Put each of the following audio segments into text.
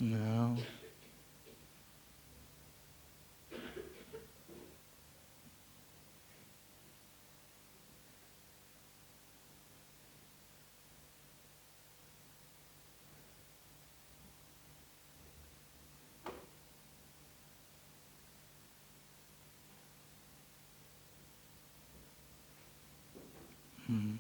No. Mm.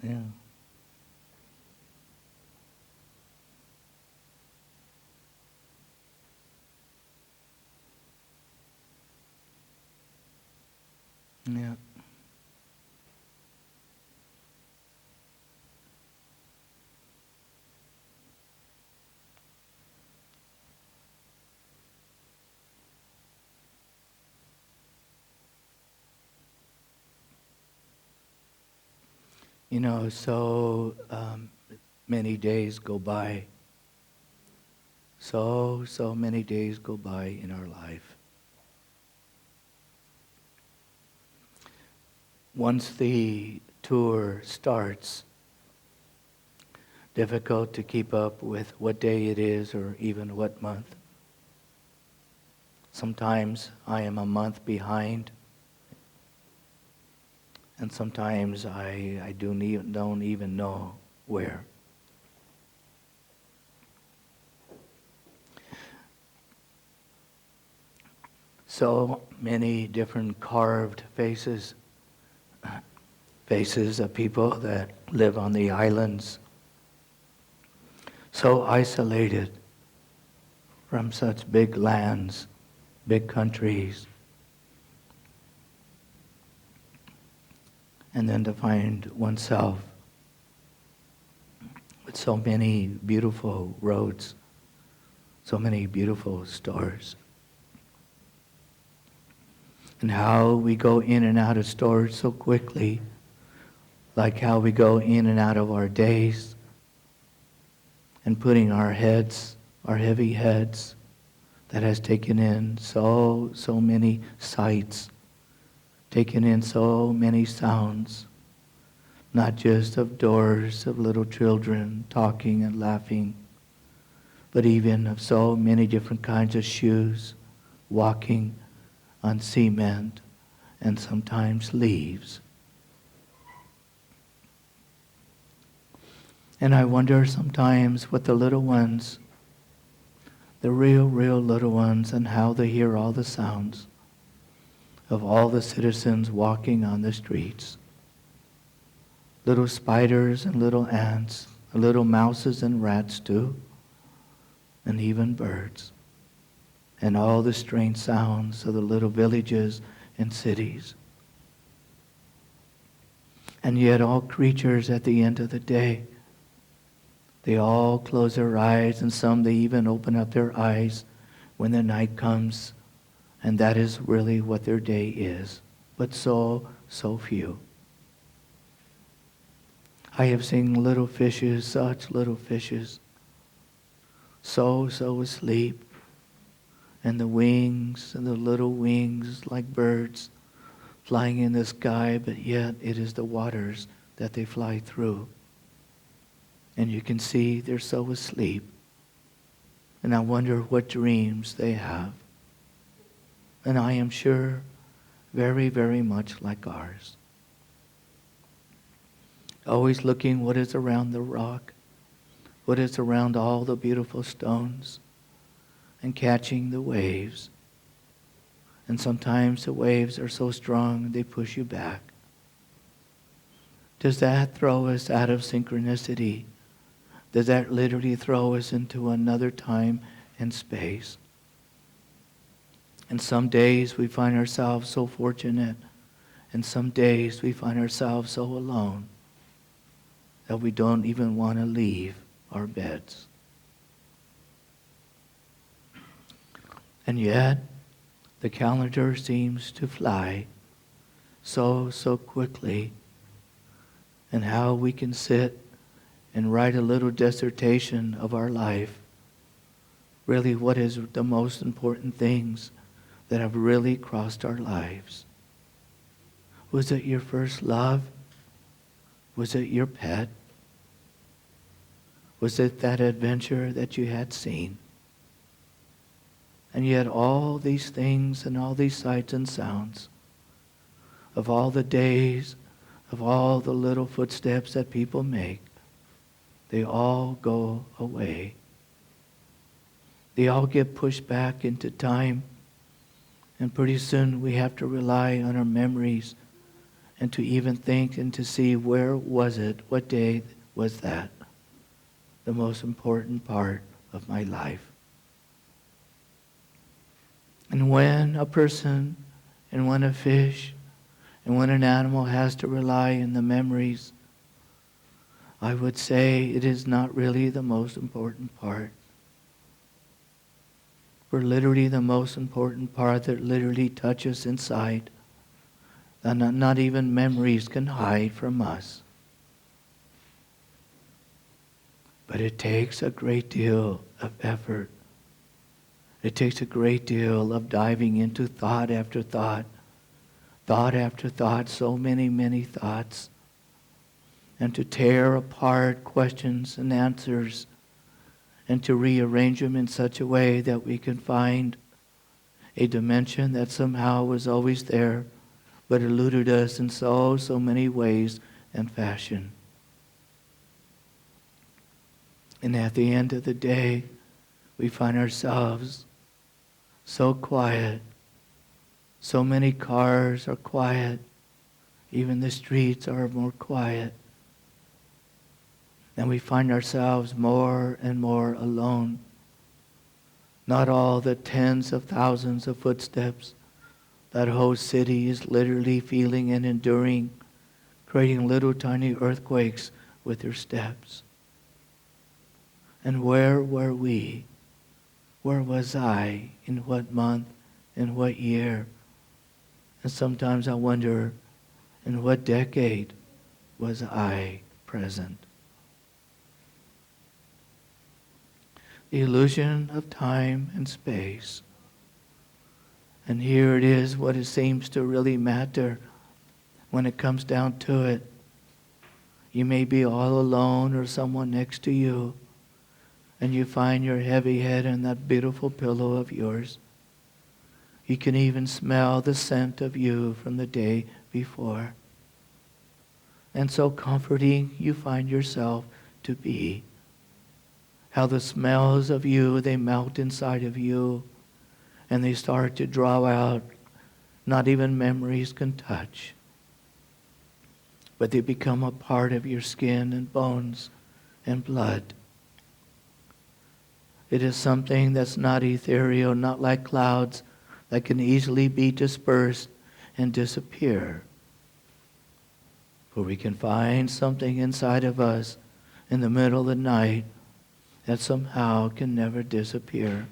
Yeah. Yeah. Many days go by. So many days go by in our life. Once the tour starts, difficult to keep up with what day it is or even what month. Sometimes I am a month behind, and sometimes I don't even know where. So many different carved faces of people that live on the islands, so isolated from such big lands, big countries, and then to find oneself with so many beautiful roads, so many beautiful stores. And how we go in and out of stores so quickly, like how we go in and out of our days, and putting our heavy heads, that has taken in so many sights, taken in so many sounds, not just of doors of little children talking and laughing, but even of so many different kinds of shoes, walking on cement and sometimes leaves. And I wonder sometimes what the little ones, the real little ones, and how they hear all the sounds of all the citizens walking on the streets. Little spiders and little ants, little mouses and rats too, and even birds. And all the strange sounds of the little villages and cities. And yet all creatures at the end of the day, they all close their eyes, and some they even open up their eyes when the night comes, and that is really what their day is. But so few. I have seen little fishes, such little fishes, so asleep, and the wings, and the little wings like birds flying in the sky, but yet it is the waters that they fly through. And you can see they're so asleep. And I wonder what dreams they have. And I am sure very, very much like ours. Always looking what is around the rock, what is around all the beautiful stones, and catching the waves. And sometimes the waves are so strong they push you back. Does that throw us out of synchronicity? Does that literally throw us into another time and space? And some days we find ourselves so fortunate, and some days we find ourselves so alone that we don't even want to leave our beds. And yet, the calendar seems to fly so quickly. And how we can sit and write a little dissertation of our life. Really, what is the most important things that have really crossed our lives? Was it your first love? Was it your pet? Was it that adventure that you had seen? And yet all these things and all these sights and sounds of all the days, of all the little footsteps that people make, they all go away. They all get pushed back into time. And pretty soon we have to rely on our memories and to even think and to see where was it, what day was that, the most important part of my life. And when a person and when a fish and when an animal has to rely on the memories, I would say it is not really the most important part. For literally the most important part that literally touches inside, that not even memories can hide from us. But it takes a great deal of effort. It takes a great deal of diving into thought after thought after thought, so many thoughts, and to tear apart questions and answers and to rearrange them in such a way that we can find a dimension that somehow was always there but eluded us in so many ways and fashion. And at the end of the day, we find ourselves so quiet. So many cars are quiet. Even the streets are more quiet. And we find ourselves more and more alone. Not all the tens of thousands of footsteps that whole city is literally feeling and enduring, creating little tiny earthquakes with their steps. And where were we? Where was I? In what month? In what year? And sometimes I wonder, in what decade was I present? The illusion of time and space. And here it is, what it seems to really matter when it comes down to it. You may be all alone or someone next to you, and you find your heavy head in that beautiful pillow of yours. You can even smell the scent of you from the day before. And so comforting you find yourself to be. How the smells of you, they melt inside of you, and they start to draw out, not even memories can touch, but they become a part of your skin and bones and blood. It is something that's not ethereal, not like clouds that can easily be dispersed and disappear. For we can find something inside of us in the middle of the night that somehow can never disappear,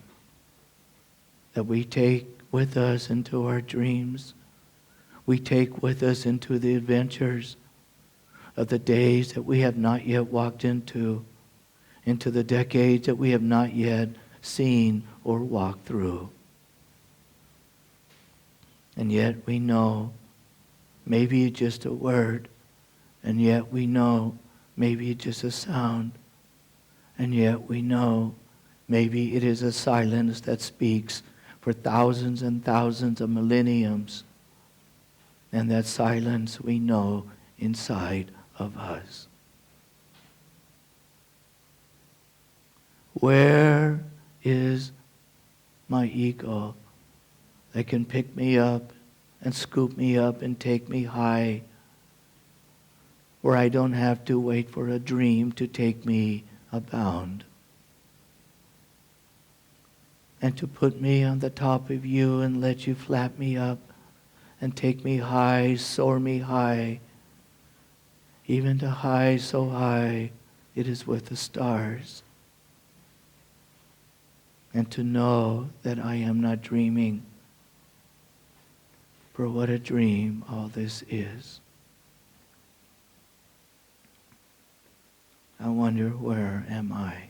that we take with us into our dreams, we take with us into the adventures of the days that we have not yet walked into the decades that we have not yet seen or walked through. And yet we know maybe it's just a word, and yet we know maybe it's just a sound, and yet we know maybe it is a silence that speaks for thousands and thousands of millenniums, and that silence we know inside of us. Where is my ego that can pick me up and scoop me up and take me high, where I don't have to wait for a dream to take me abound, and to put me on the top of you and let you flap me up and take me high, soar me high, even to high so high it is with the stars. and to know that I am not dreaming. For what a dream all this is. I wonder, where am I?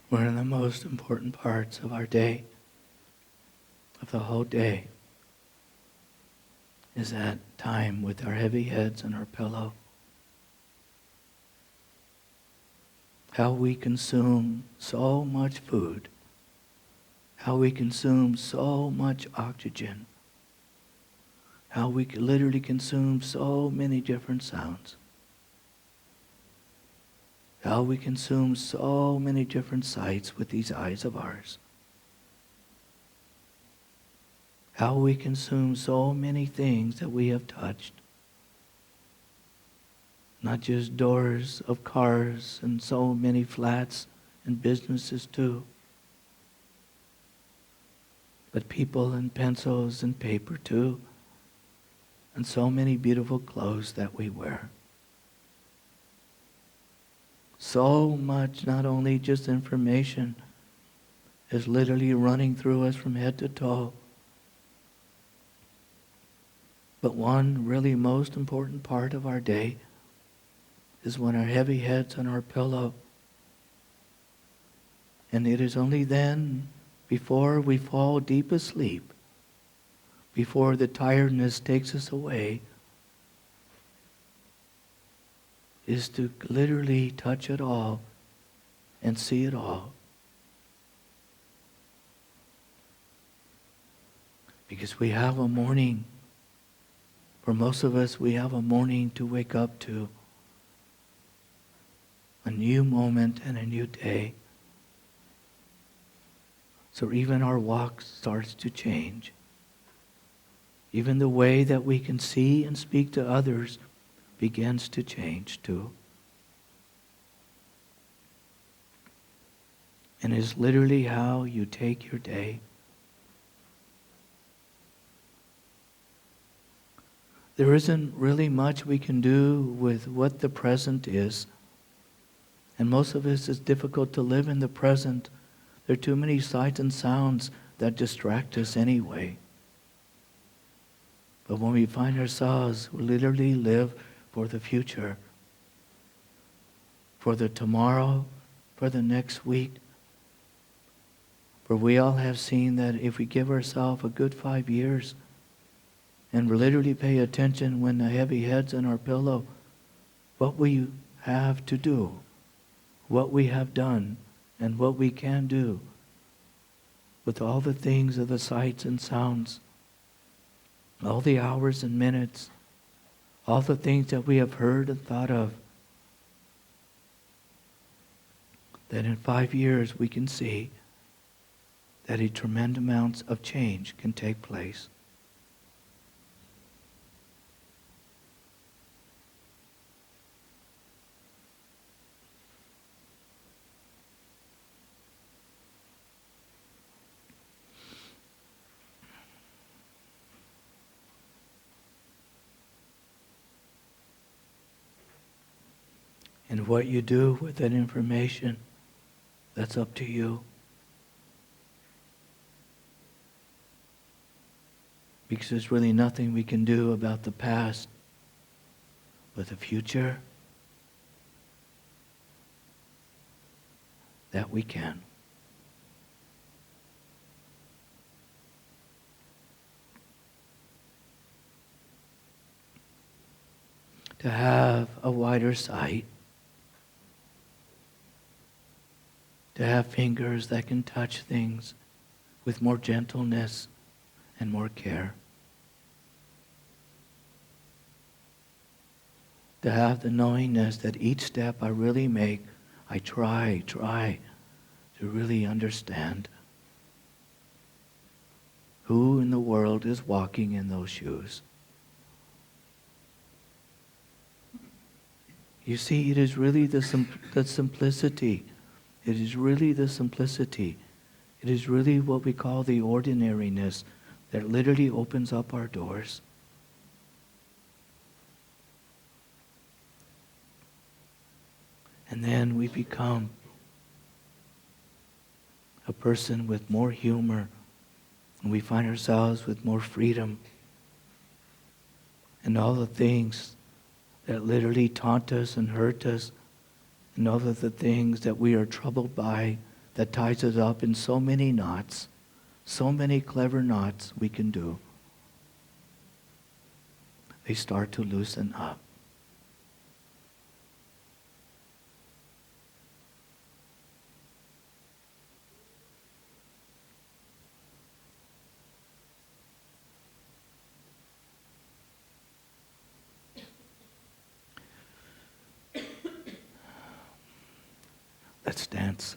One of the most important parts of our day, of the whole day, is that time with our heavy heads on our pillow. How we consume so much food. How we consume so much oxygen. How we literally consume so many different sounds. How we consume so many different sights with these eyes of ours. How we consume so many things that we have touched. Not just doors of cars and so many flats and businesses too, but people and pencils and paper too, and so many beautiful clothes that we wear. So much, not only just information, is literally running through us from head to toe. But one really most important part of our day is when our heavy head's on our pillow. And it is only then, before we fall deep asleep, before the tiredness takes us away, is to literally touch it all and see it all. Because we have a morning. For most of us, we have a morning to wake up to. A new moment and a new day. So even our walk starts to change. Even the way that we can see and speak to others begins to change too. And is literally how you take your day. There isn't really much we can do with what the present is. And most of us, it's difficult to live in the present. There are too many sights and sounds that distract us anyway. But when we find ourselves, we literally live for the future, for the tomorrow, for the next week. For we all have seen that if we give ourselves a good 5 years and literally pay attention when the heavy head's on our pillow, what we have to do, what we have done, and what we can do, with all the things of the sights and sounds, all the hours and minutes, all the things that we have heard and thought of, that in 5 years we can see that a tremendous amounts of change can take place. And what you do with that information, that's up to you. Because there's really nothing we can do about the past, but the future, that we can. To have a wider sight, to have fingers that can touch things with more gentleness and more care. To have the knowingness that each step I really make, I try to really understand who in the world is walking in those shoes. You see, it is really the simplicity. It is really the simplicity. It is really what we call the ordinariness that literally opens up our doors. And then we become a person with more humor, and we find ourselves with more freedom. And all the things that literally taunt us and hurt us, and all of the things that we are troubled by, that ties us up in so many knots, so many clever knots we can do, they start to loosen up. Let's dance.